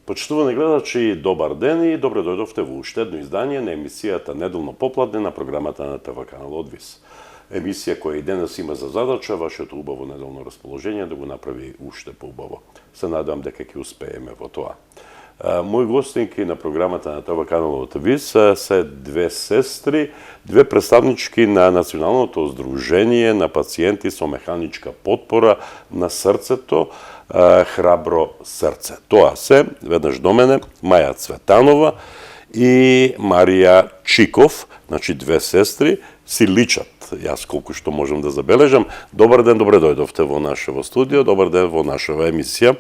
Почитувани гледачи, добар ден и добре дојдовте во уште едно издание на емисијата Неделно попладне на програмата на ТВ канал Одвис. Емисија која и денес има за задача вашето убаво неделно расположение да го направи уште поубаво. Се надевам дека ќе успееме во тоа. Мои гостинки на програмата на ТВ канал Одвис се две сестри, две представнички на Националното здружение на пациенти со механичка потпора на срцето, Храбро срце. Тоа се, веднаш до мене, Маја Цветанова и Марија Чиков, значи две сестри, си личат, јас колку што можам да забележам. Добар ден, добре дојдовте во нашево студио, добар ден во нашава емисија.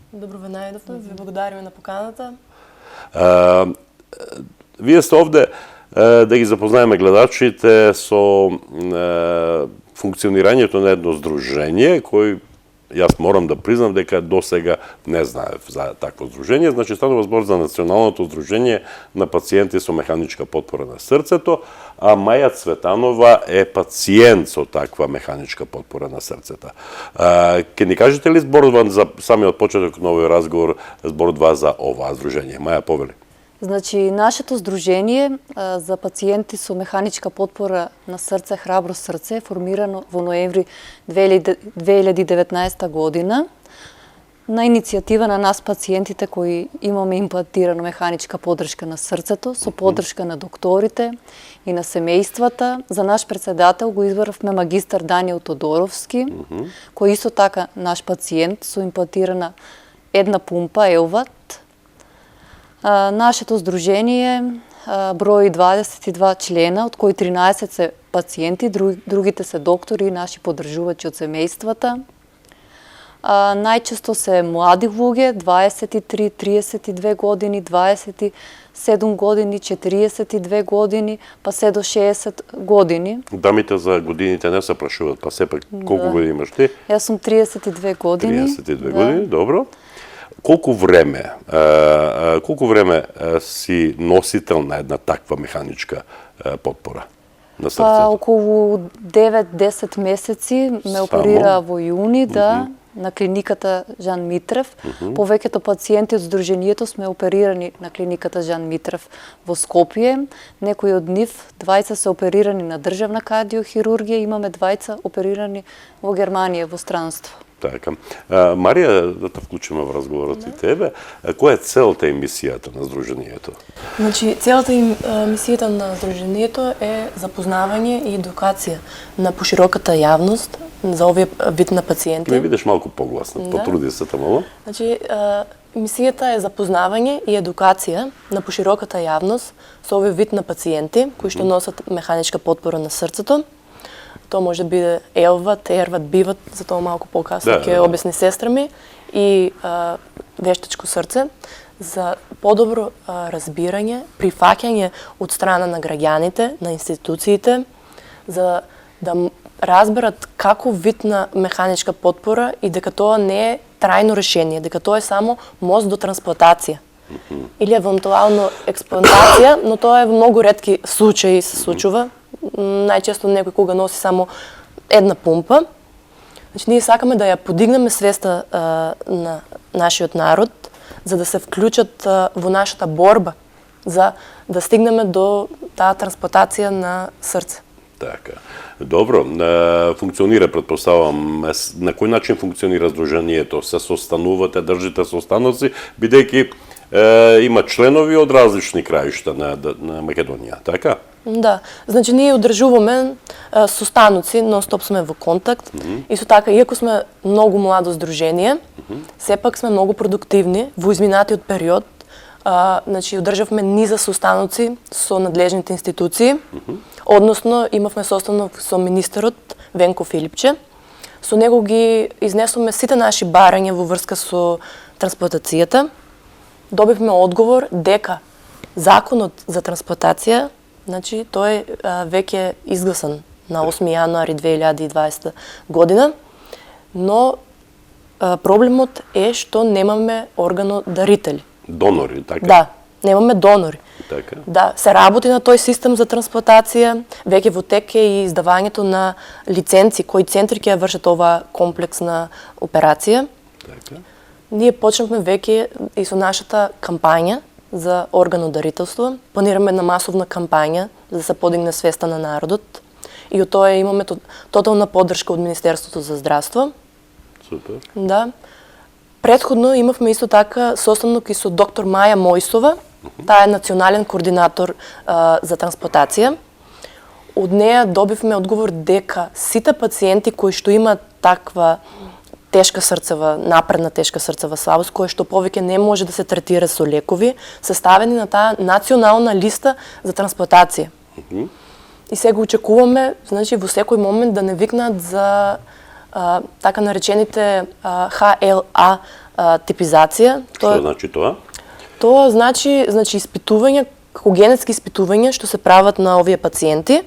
Добро ве најдовме, ви благодариме на поканата. Вие сте овде да ги запознаеме гледачите со функционирањето на едно здружение кој јас морам да признам дека досега не знаев за такво здружение. Значи, станува збор за Националното здружение на пациенти со механичка потпора на срцето, а Маја Цветанова е пациент со таква механичка потпора на срцето. Ке ни кажете ли зборот за самиот почеток на овој разговор, зборот за оваа здружение? Маја, повели. Значи, нашето здружение за пациенти со механичка потпора на срце Храбро срце е формирано во ноември 2019 година на иницијатива на нас пациентите кои имаме имплантирана механичка поддршка на срцето со поддршка на докторите и на семејствата. За наш председател го избравме магистар Даниел Тодоровски, кој исто така наш пациент со имплантирана една пумпа Елват. Нашето здружение брои 22 члена, од кои 13 се пациенти, другите се доктори и наши поддржувачи од семејствата. Најчесто се млади луѓе, 23, 32 години, 27 години, 42 години, па се до 60 години. Дамите за годините не се прашуваат, па сепак колку години имаш ти? Јас сум 32 години. 32 години, добро. Колку време си носител на една таква механичка потпора на срцето? Околу 9-10 месеци ме оперира во јуни, на клиниката Жан Митрев. Повеќето пациенти од здружението сме оперирани на клиниката Жан Митрев во Скопје. Некои од нив, двајца се оперирани на државна кардиохирургија, имаме двајца оперирани во Германија, во странство. Така. Марија, да те вклучиме во разговорот и тебе. Која е целта и мисијата на здружението? Значи, целата мисијата на здружението е запознавање и едукација на пошироката јавност за овој вид на пациенти. Ме видиш малку погласно, потруди се тамало. Значи, мисијата е запознавање и едукација на пошироката јавност со овој вид на пациенти кои што носат механичка потпора на срцето. Тоа може да биде Елват, Ерват, Биват, за тоа малку покасно ќе објасни сестра ми, и вештачко срце, за подобро разбирање, прифаќање од страна на граѓаните, на институциите, за да разберат каков вид на механичка потпора и дека тоа не е трајно решение, дека тоа е само мост до трансплантација. Или евентуално експлантација, но тоа е во многу ретки случаи се случува. Најчесто некој кога носи само една пумпа. Значи, ние сакаме да ја подигнеме свеста на нашиот народ, за да се вклучат во нашата борба, за да стигнеме до таа трансплантација на срце. Така. Добро, функционира, предпоставам, на кој начин функционира здружението? Се состанувате, држите состаноци, бидејќи има членови од различни краишта на Македонија, така? Да, значи ние одржуваме состаноци, нон-стоп сме во контакт, и со така, иако сме многу младо здружение, сепак сме многу продуктивни во изминатиот период. Значи, одржавме низа состаноци со надлежните институции, односно имавме состанок со министерот Венко Филипче. Со него ги изнесоме сите наши барања во врска со трансплантацијата. Добивме одговор дека законот за трансплантација, значи, тој е веќе изгласан на 8 јануари 2020 година, но проблемот е што немаме органодарители. Донори, така? Да, немаме донори. Така. Да, се работи на тој систем за трансплантација, веќе во тек е и издавањето на лиценци, кои центри ќе вршат оваа комплексна операција. Така. Ние почнахме веќе и со нашата кампања за органодарителство. Планираме една масовна кампања за да се подигне свеста на народот. И од тоа имаме тотална поддршка од Министерството за здравство. Супер. Да. Предходно имавме исто така состанок и со доктор Маја Мојсова. Таа е национален координатор за трансплантација. Од неја добивме одговор дека сите пациенти кои што имаат таква тешка срцева, напредна тешка срцева слабост, која што повеќе не може да се третира со лекови, се ставени на таа национална листа за трансплантација. И сега очекуваме, значи, во секој момент да не викнат за така наречените HLA типизација. Што значи тоа? Тоа значи испитување, генетски испитувања што се прават на овие пациенти,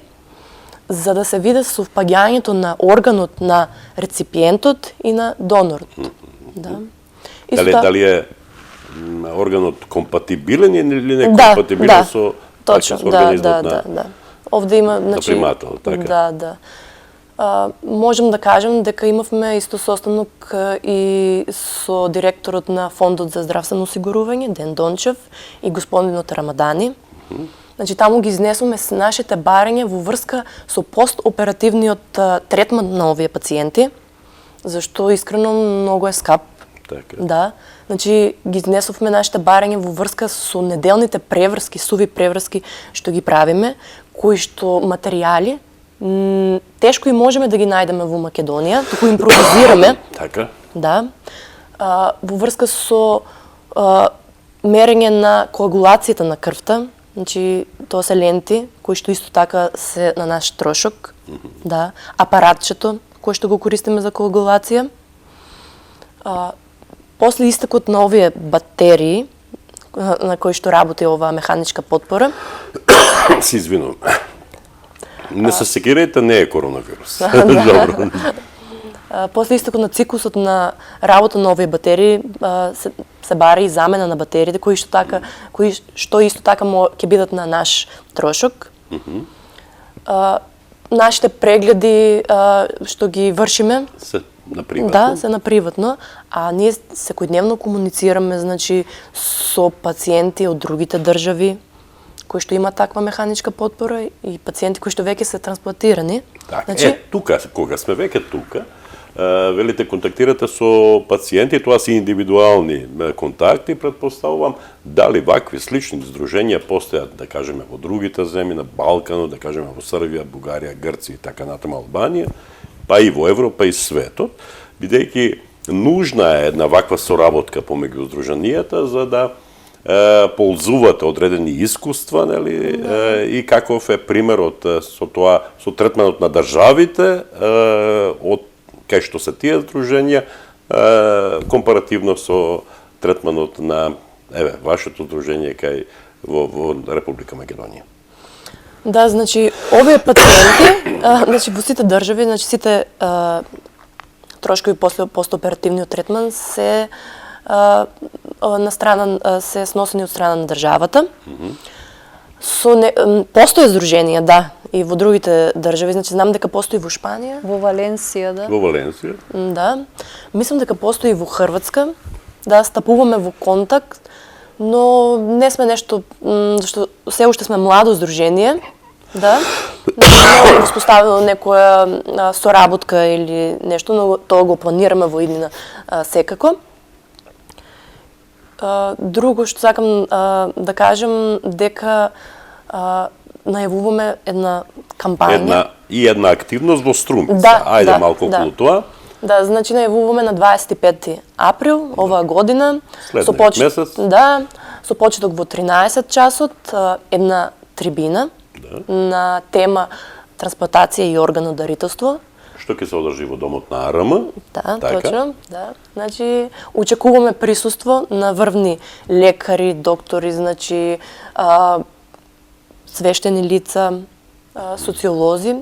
за да се види совпаѓањето на органот на реципиентот и на донорот. Да. Дали е органот компатибилен или не компатибилен со точно, организмот да. Овде има, значи, примател, така. Да. Можем да кажем дека имавме исто состанок и со директорот на Фондот за здравствено осигурување, Ден Дончев, и господинот Рамадани. Значи, таму ги изнесоме нашите барања во врска со постоперативниот третман на овие пациенти, зашто искрено многу е скап. Така. Да. Значи, ги изнесовме нашите барања во врска со неделните преврски, суви преврски што ги правиме, кои што материјали тешко и можеме да ги најдеме во Македонија, туку импровизираме. Така. Да. Во врска со мерење на коагулацијата на крвта. Значи, тоа се ленти, кои што исто така се на наш трошок. Да. Апаратчето, кој што го користиме за коагулација. После истекот на овие батерии, на кои што работи оваа механичка потпора. Се извинувам. Не се секирајте, не е коронавирус. Добро. После истекот на циклусот на работа на овие батерии се бара и замена на батериите, кои што исто така ќе бидат на наш трошок. Нашите прегледи што ги вршиме се на приватно. Да, се на приватно, а ние секојдневно комуницираме, значи, со пациенти од другите држави кои што имаат таква механичка потпора и пациенти кои што веќе се трансплантирани. Така, значи, тука, кога сме веќе тука, велите контактирате со пациенти, тоа се индивидуални контакти, предпоставувам, дали вакви слични здруженија постојат, да кажеме, во другите земји, на Балканот, да кажеме, во Србија, Бугарија, Грција и така натаму, Албанија, па и во Европа и светот, бидејќи нужна е една ваква соработка помеѓу здруженијата за да ползувате одредени искуства, нели, и каков е примерот со тоа, со третманот на државите, од кај што се тие здруженија, компаративно со третманот на, вашето здружение кај во Република Македонија. Да, значи, овие пациенти, значи, во сите држави, значи, сите трошкови после постоперативниот третман се на страна се сносени од страна на државата. Постои здруженија, да, и во другите држави, значи знам дека постои во Шпанија, во Валенсија, да. Во Валенсија? Да. Мислам дека постои и во Хрватска. Да, стапуваме во контакт, но не сме нешто, зашто се уште сме младо здружение. Да. Не е успоставено некоја соработка или нешто, но тоа го планираме во иднина секако. Друго што сакам да кажем, дека најавуваме една кампања. Една активност во Струмица. Да, Ајде малку околу тоа. Да, значи најавуваме на 25 април оваа година. Следниот месец. Да, со почеток во 13 часот, една трибина на тема трансплантација и органодарителство. Што ќе се одржи во домот на АРМ. Да, така? Точно, да. Значи, очекуваме присуство на врвни лекари, доктори, значи, свештени лица, социолози,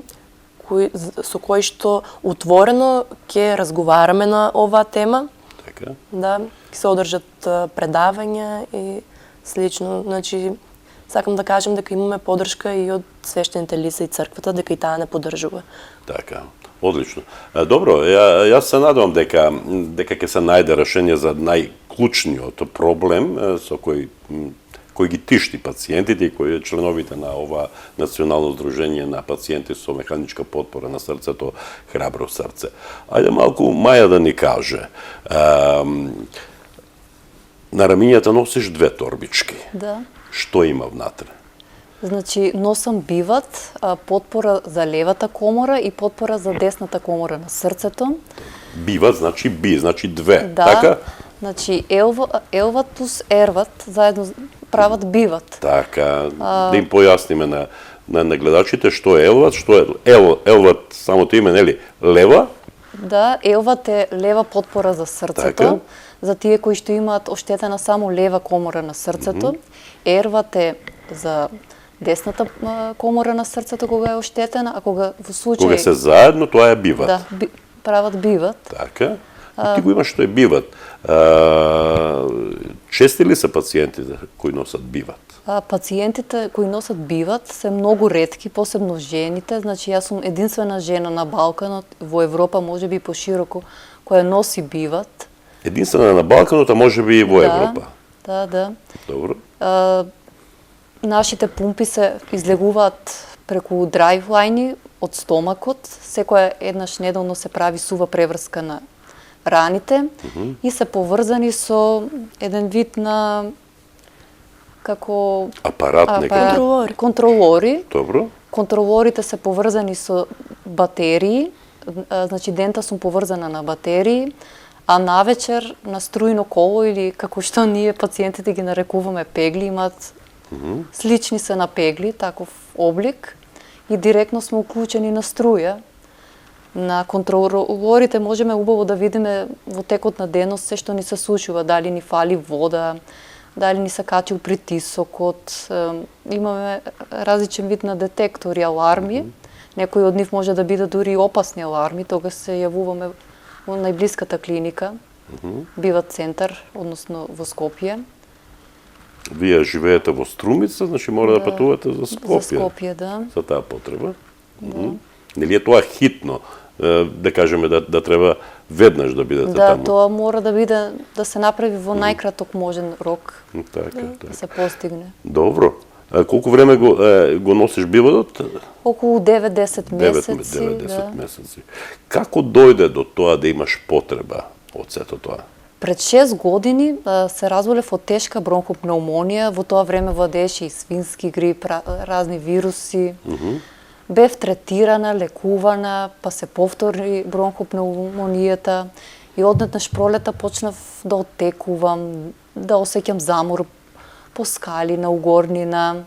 со кои што отворено ќе разговараме на оваа тема. Така. Да, ќе се одржат предавања и слично. Значи, сакам да кажем дека имаме поддршка и од свештените лица и црквата, дека и таа не поддржува. Така. Одлично. Добро, јас се надевам дека ќе се најде решение за најклучниот проблем со кој ги тишти пациентите и кои е членовите на ова Национално здружение на пациенти со механичка потпора на срцето Храбро срце. Ајде малку Маја да ни каже. На рамињата носиш 2 торбички. Да. Што има внатре? Значи, носам биват, потпора за левата комора и потпора за десната комора на срцето. Биват, значи значи 2, Да, така? значи елват плюс ерват заедно прават биват. Така, да им појасниме на гледачите што е елват, што е елват, самото име, нели, лева? Да, елват е лева потпора за срцето, Така. за тие кои што имаат оштетена само лева комора на срцето. Ерват е за десната комора на срцето кога е оштетена, а кога во случај... Кога се заедно, тоа е биват. Да, прават биват. Така. И ти го имаш што е биват. Чести ли се пациентите кои носат биват? Пациентите кои носат биват се многу ретки, посебно жените. Значи, јас сум единствена жена на Балканот, во Европа можеби пошироко, која носи биват. Единствена на Балканот, а можеби и во Европа. Да. Добро. Нашите пумпи се излегуваат преку драйвлајни од стомакот. Секоја еднаш неделно се прави сува преврска на раните и се поврзани со еден вид на како Апарат некако. Контролори. Добро. Контролорите се поврзани со батерии, значи дента сум поврзана на батерии, а навечер на струјно коло или како што ние пациентите ги нарекуваме пегли, имаат слични се на пегли, таков облик и директно сме уклучени на струја. На контролорите можеме убаво да видиме во текот на денот се што ни се случува, дали ни фали вода, дали ни се качил притисокот. Имаме различен вид на детектори, аларми. Некои од нив може да бидат дури опасни аларми, тогаш се јавуваме во најблиската клиника, бива центар, односно во Скопје. Вие живеете во Струмица, значи мора да патувате за Скопје. За Скопје, да. За таа потреба. Нели е тоа хитно, да кажеме да треба веднаш да бидете Да, таму? тоа мора да биде да се направи во најкраток можен рок, Така. да се постигне. Добро. Колку време го носиш бивадот? Околу 9-10 месеци. 9-10 месеци. Како дојде до тоа да имаш потреба од сето тоа? Пред 6 години се разболев од тешка бронхопнеумонија, во тоа време владееше и свински грип, разни вируси. Бев третирана, лекувана, па се повтори бронхопнеумонијата и однеднаш пролета почнав да оттекувам, да осеќам замор по скали на угорнина.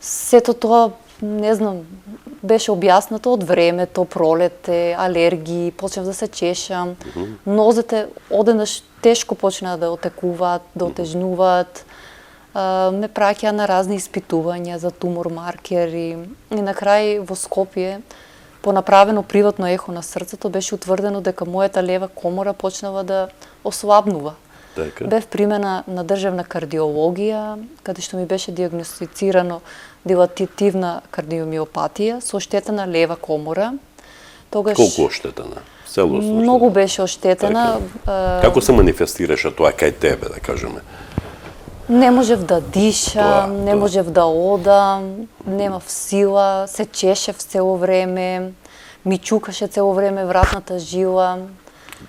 Сето тоа, не знам, беше објаснато од времето, пролете, алергии, почнав да се чешам. Нозете одеднаш тешко почнаа да отекуваат, да отежнуваат. Ме праќаа на разни испитувања за тумор маркери. И на крај во Скопје, по направено приватно ехо на срцето, беше утврдено дека мојата лева комора почнала да ослабнува. Така. Бев примена на државна кардиологија, каде што ми беше диагностицирано дилатативна кардиомиопатија со оштетена лева комора. Тогаш Колку оштетена? Целосно многу беше оштетена. Како се манифестираше тоа кај тебе, да кажеме? Не можев да дишам, не можев да одам, немав сила, се чешев цело време, ми чукаше цело време вратната жила.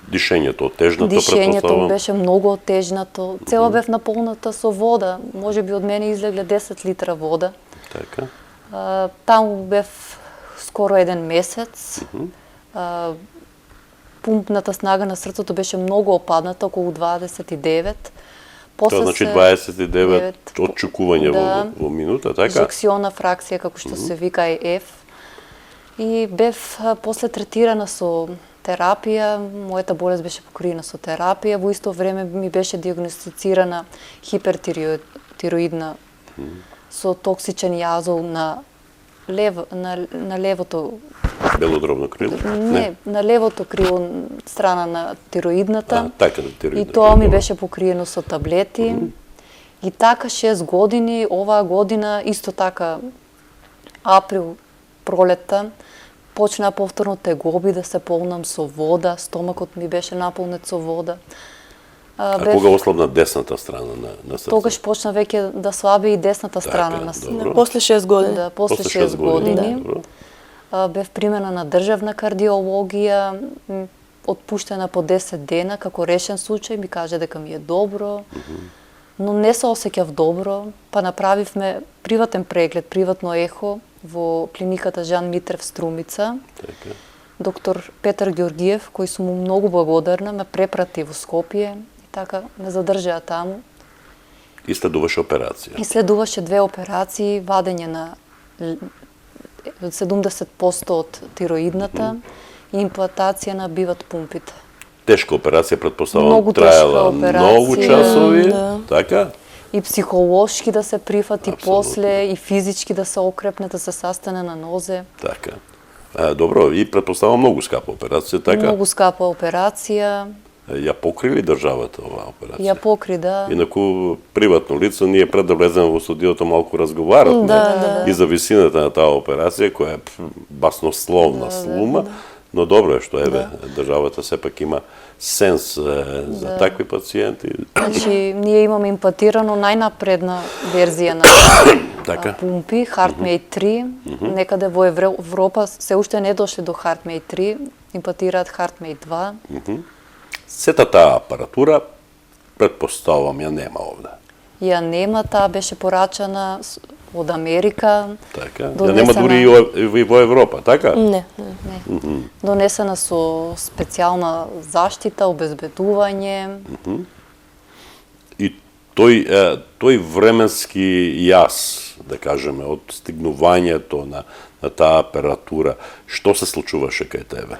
Дишењето отежнато, Дишењето претпоставам? беше многу отежнато. Цела бев наполната со вода. Можеби од мене излегле 10 литра вода. Така. Таму бев скоро 1 месец. Пумпната снага на срцето беше многу опадната, околу 29. После Тоа значи се- 29 отчукување Да. во минута, така? Инжекциона фракција, како што се вика ЕФ. И бев после третирана со терапија, мојата болест беше покриена со терапија, во исто време ми беше диагностицирана хипертироидна со токсичен јазол на левото Белодробно крило? не, на левото крило страна на тироидната. Така, И тироидна тоа ми крило. беше покриено со таблети. И така 6 години, оваа година, исто така, април, пролетта, почнаа повторно тегоби, да се полнам со вода, стомакот ми беше наполнет со вода. А кога ослабна десната страна на срцето? Тогаш почна веќе да слаби и десната страна Така, на добро. срцето. После 6 години. Да, после 6 години. Бев примена на државна кардиологија, отпуштена по 10 дена, како решен случај, ми каже дека ми е добро, но не се осеќав добро, па направивме приватен преглед, приватно ехо во клиниката Жан Митрев Струмица. Така. Доктор Петар Ѓоргиев, кој сум му многу благодарна, ме препрати во Скопје и така ме задржаа таму. И следуваше операција. И следуваше 2 операции, вадење на 70% од тироидната и имплантација на биват пумпите. Тешка операција, предпоставам, Многу тешка траела операција, многу часови, да. така? И психолошки да се прифати Апсолутно. после, и физички да се окрепне, да се састане на нозе. Така. Добро, и предпоставам многу скапа операција, така? Многу скапа операција, Ја покрили државата оваа операција? ја покри, да. Инаку, приватно лице, ние пред да влеземе во студиото малку разговаравме Да. и за висината на таа операција, која е баснословна слума, но добро е што еве државата сепак има сенс за такви пациенти. Значи, ние имаме имплантирано најнапредна верзија на Така. пумпи, HeartMate 3. Некаде во Европа се уште не дошле до HeartMate 3, имплантираат HeartMate 2. Сета таа апаратура, предпоставам, ја нема овде. Ја нема, таа беше порачана од Америка. Така. Ја Донесена- нема дури и во Европа, така? Не. Донесена со специјална заштита, обезбедување. И тој временски јас, да кажеме, од стигнувањето на таа апаратура, што се случуваше кај тебе?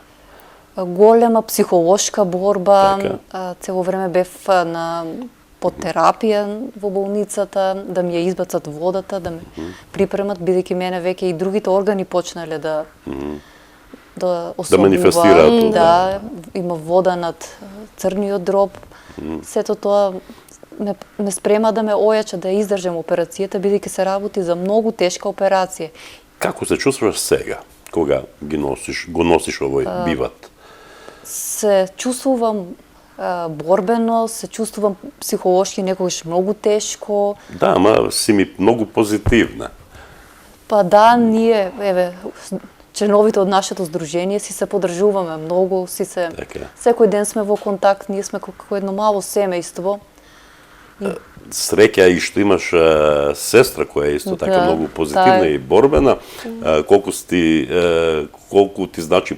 Голема психолошка борба, Така. цело време бев под терапија во болницата, да ми ја избацат водата, да ме припремат, бидејќи мене веќе и другите органи почнале да ослабуваат. манифестираат тоа. Да, има вода над црниот дроб. Сето тоа ме спрема да ме ојача да издржам операцијата, бидејќи се работи за многу тешка операција. Како се чувствуваш сега, кога го носиш овој биват? Се чувствувам борбено, се чувствувам психолошки некогаш многу тешко. Да, ама си ми многу позитивна. Па да, ние, еве, членовите од нашето здружение си се подржуваме многу, Така. секој ден сме во контакт, ние сме како едно мало семејство. Среќа и што имаш сестра која е исто така Да, многу позитивна таа е. и борбена. Колку ти значи,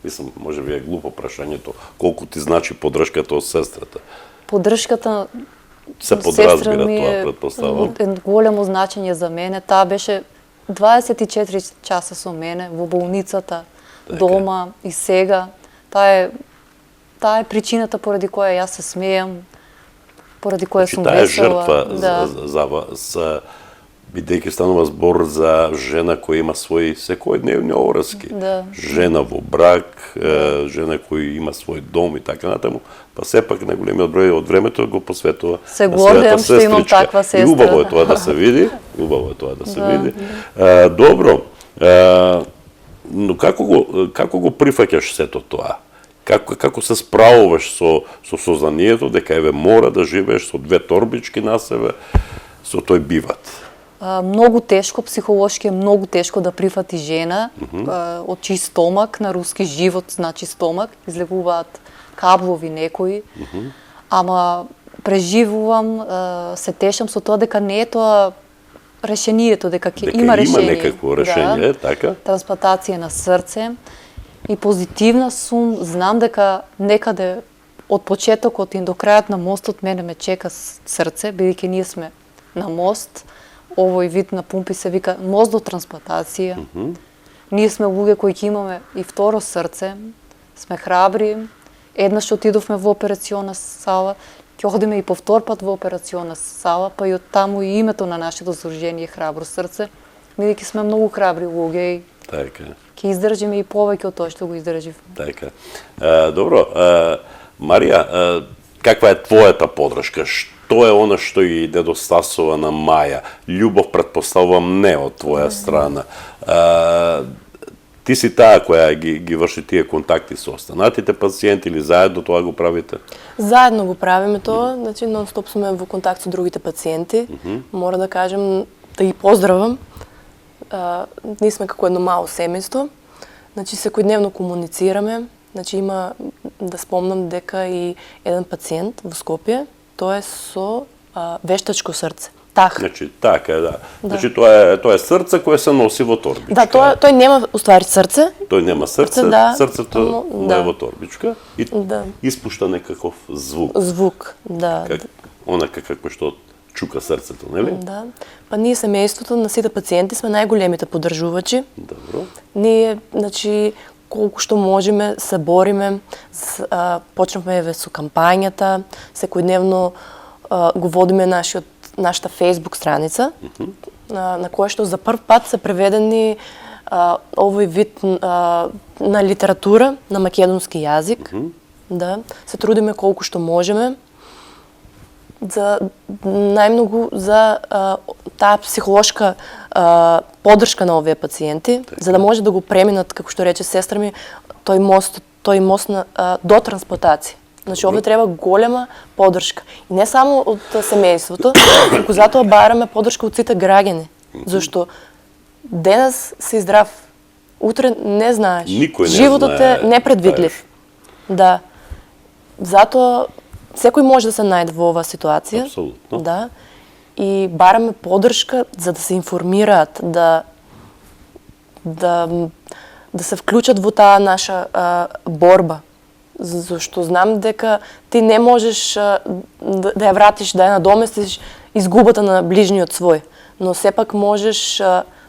мислам, може би е глупо прашањето, колку ти значи поддршката од сестрата? Подршката Се од подразбира сестра ми тоа, е предпоставам. од големо значење за мене. Таа беше 24 часа со мене во болницата, дома и сега. Таа е причината поради која јас се смејам, поради која сум Таа е весела. жртва за бидејќи станува збор за жена која има своји секојдневни обврски. Да. Жена во брак, жена која има свој дом и така натаму, па сепак на големиот број од времето го посветува Се на гордеам својата што имам сестричка. таква сестра. И убаво е тоа да се види, убаво е тоа да се види. Добро, но како го прифаќаш сето тоа? Како се справуваш со сознанието дека еве мора да живееш со 2 торбички на себе, со тој биват? Многу тешко, психолошки е многу тешко да прифати жена од чиј стомак, на руски живот значи стомак, излегуваат каблови некои, ама преживувам, се тешам со тоа дека не е тоа решението, дека ќе има решение. Има некакво решение, така? Трансплантација на срце. И позитивна сум, знам дека некаде од почетокот и до крајот на мостот мене ме чека срце, бидејќи ние сме на мост. Овој вид на пумпи се вика мост до трансплантација. Ние сме луѓе кои ќе имаме и второ срце, сме храбри. Еднаш отидовме во операциона сала, ќе одиме и по втор пат во операциона сала, па и од таму и името на нашето здружение Храбро срце, бидејќи сме многу храбри луѓе и Така. ќе издржиме и повеќе од тоа што го издржив. Така. Добро, Марија, каква е твојата подршка? Што е она што и недостасува на Маја? Љубов, предпоставувам, не од твоја страна. Ти Ти си таа која ги врши тие контакти со останатите пациенти или заедно тоа го правите? Заедно го правиме тоа, значи нон-стоп сме во контакт со другите пациенти. Мора да кажем, да ги поздравам. Ние сме како едно мало семејство. Значи секојдневно комуницираме. Значи има, да спомнам дека и еден пациент во Скопје, тој е со вештачко срце. Тах. Значи, така е, да. Значи, тоа е срце кое се носи во торбичка. Да, тој нема уствари срце. Тој нема срце, да, срцето му е да. во торбичка и испушта некаков звук. Звук, да. Онака како што чука срцето, нели? Да. Па ние семејството на сите пациенти сме најголемите поддржувачи. Добро. Ние, значи, колку што можеме, се бориме. Почнавме со кампањата, секојдневно го водиме нашата Facebook страница, на која што за прв пат се преведени овој вид на литература на македонски јазик. Да, се трудиме колку што можеме за најмногу за таа психолошка поддршка на овие пациенти, за да може да го преминат, како што рече сестра ми, тој мост до трансплантација. Значи, овде треба голема поддршка. И не само од семејството, туку затоа бараме поддршка од сите граѓани. Зашто денес си здрав, утре не знаеш. Никој не Животот знае. е непредвидлив. Да. Затоа секој може да се најде во оваа ситуација. Апсолутно. Да. И бараме поддршка за да се информираат, да се вклучат во таа наша борба. Зашто знам дека ти не можеш да ја вратиш, да ја надоместиш изгубата на ближниот свој, но сепак можеш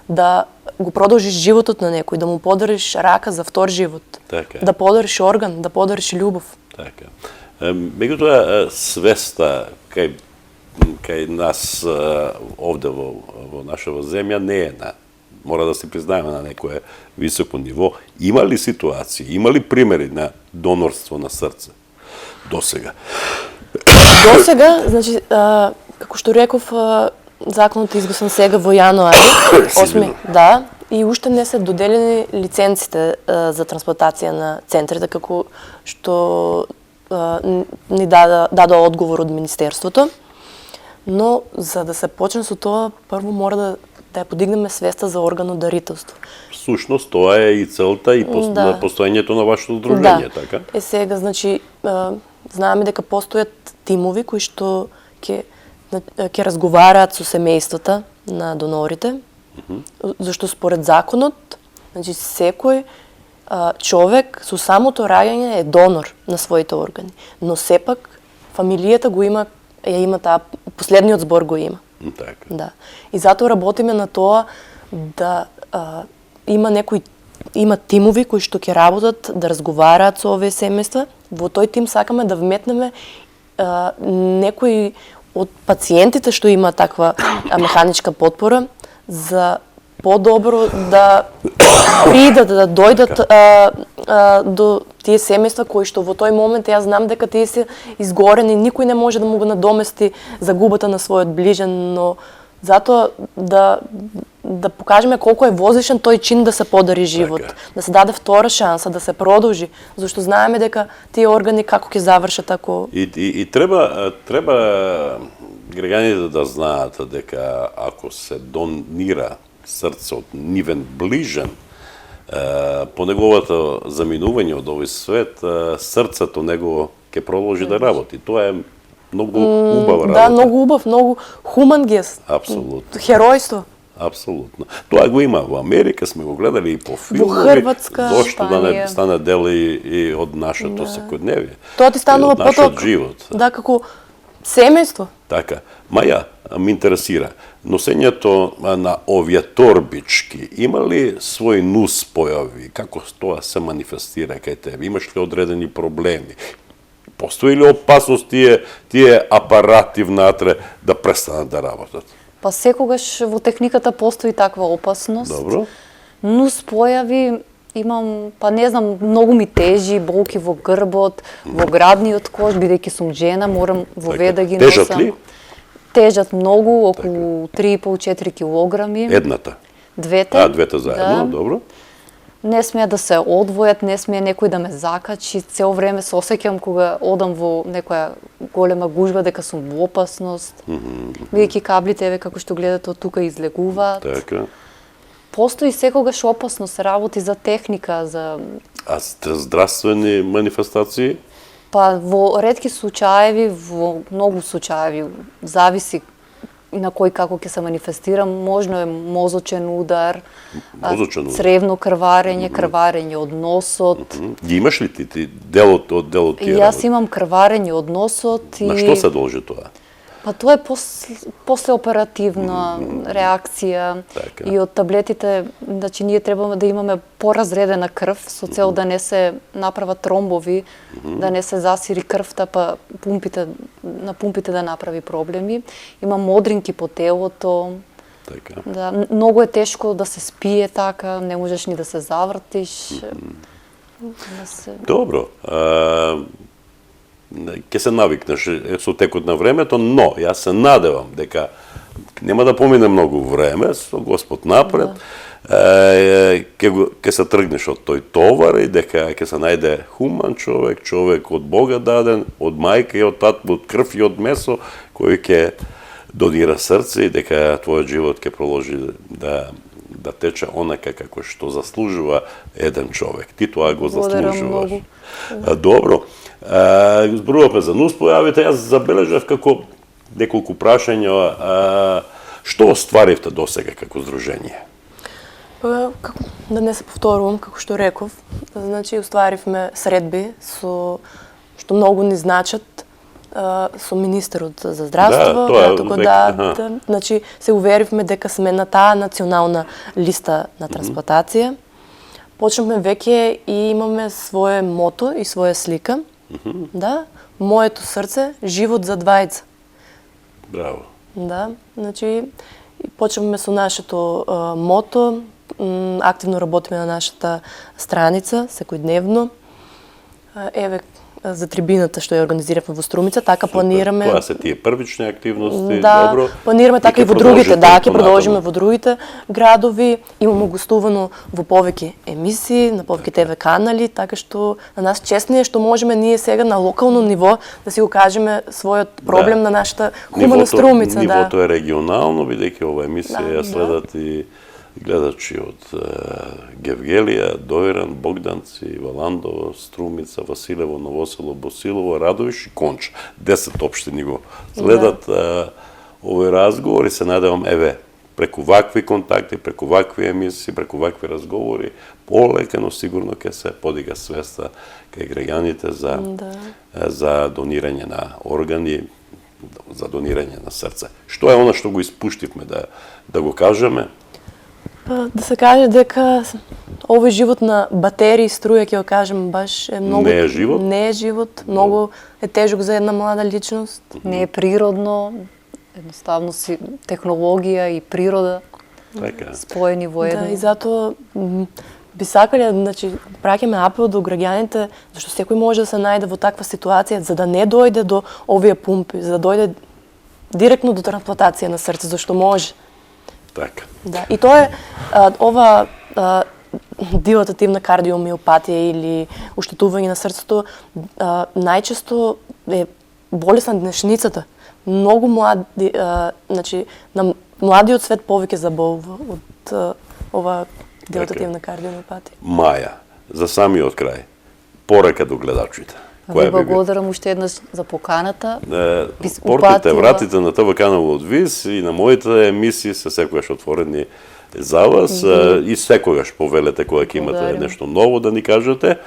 да го продолжиш животот на некој, да му подариш рака за втор живот, Така. да подариш орган, да подариш љубов. Така. Меѓутоа, свеста кај нас овде во нашава земја не е мора да се признаеме на некое високо ниво. Има ли ситуации, има ли примери на донорство на срце до сега? До сега, значи, како што реков, законот е изгласан сега во јануари, 8, да, и уште не се доделени лиценците за трансплантација на центрите, како што ни даде одговор од Министерството. Но за да се почне со тоа, прво мора да ја подигнеме свеста за органодарителство. Сушност, тоа е и целта и постоењето на вашето здружение, така? Сега, значи, знаеме дека постојат тимови кои што ќе разговараат со семејствата на донорите, зашто според законот, значи секој човек со самото раѓање е донор на своите органи, но сепак фамилијата го има, ја има таа последниот збор го има. Така. Да. И затоа работиме на тоа да има тимови кои што ќе работат, да разговараат со овие семејства. Во тој тим сакаме да вметнеме некои од пациентите што има таква механичка потпора за подобро да придат, да дојдат до тие семејства кои што во тој момент јас знам дека тие се изгорени, никој не може да му го надомести загубата на својот ближен, но затоа да покажеме колку е возвишен тој чин да се подари живот, да се даде втора шанса, да се продолжи, зашто знаеме дека тие органи како ќе завршат ако... И треба граѓаните да знаат дека ако се донира срце од нивен ближен, по неговото заминување од овој свет, срцето негово ќе продолжи да работи. Тоа е многу убава работа. Да, многу убав, многу хуман гест. Апсолутно. Херојство. Апсолутно. Тоа го има во Америка, сме го гледали и по филмови. Во Хрватска, зошто да не Шпанија. стане дел и од нашето секојдневие. Тоа ти станува поток. поток. Живот. Да, како семејство. Така. Маја, ме интересира, носењето на овие торбички, има ли своји нус појави? Како тоа се манифестира кај тебе? Имаш ли одредени проблеми? Постои ли опасност тие апарати внатре да престанат да работат? Па секогаш во техниката постои таква опасност. Добро. Нус појави имам, па не знам, многу ми тежи, болки во грбот, во градниот кош, бидејќи сум жена, морам во ве да ги носам. Тежат ли? Тежат многу, околу 3,5-4 килограми. Едната? Двете. Двете заедно, да. добро. Не смеа да се одвојат, не смее некој да ме закачи. Цел време се осеќам кога одам во некоја голема гужба дека сум во опасност. Бидејќи каблите, еве како што гледате од тука излегуваат. Така. Постои секогаш опасност, се работи за техника, за А здравствени манифестации? па во ретки случаеви, во многу случаеви, зависи на кој како ќе се манифестира, можно е мозочен удар, Мозочен удар. цревно крварење, крварење од носот. Ги имаш ли ти дел од И тие јас работи? имам крварење од носот и На што се должи тоа? па тоа е послеоперативна реакција Така. и од таблетите, значи ние требаме да имаме поразредена крв со цел да не се направат тромбови, да не се засири крвта, па на пумпите да направи проблеми. Има модринки по телото. Така. Да, многу е тешко да се спие така, не можеш ни да се завртиш. Да се... Добро. Ќе се навикнеш со текот на времето, но јас се надевам дека нема да помине многу време, со Господ напред, ќе се тргнеш од тој товар и дека ќе се најде хуман човек, човек од Бога даден, од мајка и од татко, од крв и од месо, кој ќе додира срце и дека твојот живот ќе продолжи да тече онака како што заслужува еден човек. Ти тоа го Благодарам заслужуваш. многу. Добро. Зборувавме за нуспојавите, јас забележав како неколку прашања. Што остваривте досега како здружение? Да не се повторувам, како што реков, значи остваривме средби што многу ни значат со министерот за здравство, тоа како век, значи се уверивме дека сме на таа национална листа на трансплантација. Почнавме веќе и имаме свое мото и своја слика. Да, моето срце, живот за двајца. Браво. Да, значи почнавме со нашето мото, активно работиме на нашата страница секојдневно. Еве за трибината што ја организиравме во Струмица, така планираме. Тоа се тие првични активности, Да, добро. планираме така и во ќе другите, да, ќе продолжите продолжиме понатаму. во другите градови. Имаме гостувано во повеќе емисии, на повеќе ТВ канали, така што на нас честно е што можеме ние сега на локално ниво да си го кажеме својот проблем на нашата хумана Струмица, да. Нивото е регионално, бидејќи ова емисија Да, ја следат и гледачи од Гевгелија, Дојран, Богданци, Валандово, Струмица, Василево, Новосело, Босилово, Радовиш и Конча. 10 општини го следат овој разговор и се надевам, еве, преку вакви контакти, преку вакви емисии, преку вакви разговори, полека, но сигурно ќе се подига свеста кај граѓаните за донирање на органи, за донирање на срце. Што е она што го испуштивме да го кажеме? Да се каже дека овој живот на батерии, струја, ќе го кажем, баш е многу... Не е живот? Не е живот, многу е тежок за една млада личност. Не е природно, едноставно си технологија и природа Така. споени во едно. Да, и затоа би сакале, значи, праќаме апел до граѓаните, зашто секој може да се најде во таква ситуација, за да не дојде до овие пумпи, за да дојде директно до трансплантација на срце, зашто може. Така. Да, и тоа е ова дилатативна кардиомиопатија или оштетување на срцето најчесто е болест на денешницата. Многу млади, значи на младиот свет повеќе заболува од ова дилатативна кардиомиопатија. Маја, за самиот крај, порака до гледачите. Ви благодарам уште еднаш за поканата. Портите, вратите на ТВ канал од ВИС и на моите емисии се секогаш отворени за вас и секогаш повелете кога ќе имате нешто ново да ни кажете.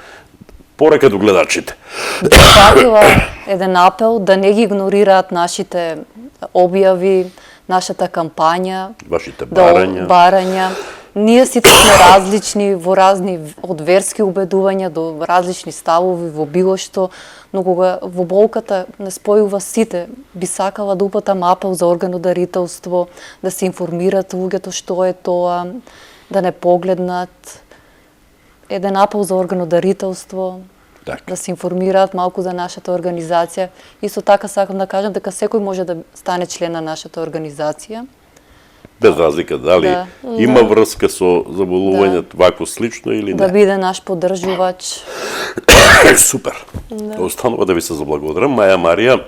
Порака до гледачите. Фатила еден апел да не ги игнорираат нашите објави, нашата кампања, Вашите барања. Ние сите сме различни во разни од верски убедувања до различни ставови во било што, но кога во болката не спојува сите, би сакала да упатам апел за органодарителство, да се информираат луѓето што е тоа, да не погледнат. Еден апел за органодарителство, да се информираат малку за нашата организација. Исто така сакам да кажам дека секој може да стане член на нашата организација. Без разлика дали Да. има врска со заболувањето вако слично или Да не. биде наш поддржувач. Супер. Останува да ви се заблагодарам, Маја Марија,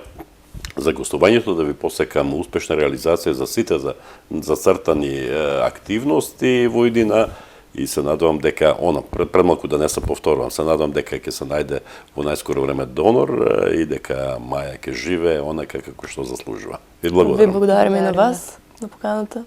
за гостувањето, да ви посекам успешна реализација за сите зацртани активности во иднина и се надевам дека предмалку да не се повторувам, се надевам дека ќе се најде во најскоро време донор и дека Маја ќе живее онака како што заслужува. Ви Ви благодарам. благодарим и на вас, на поканата.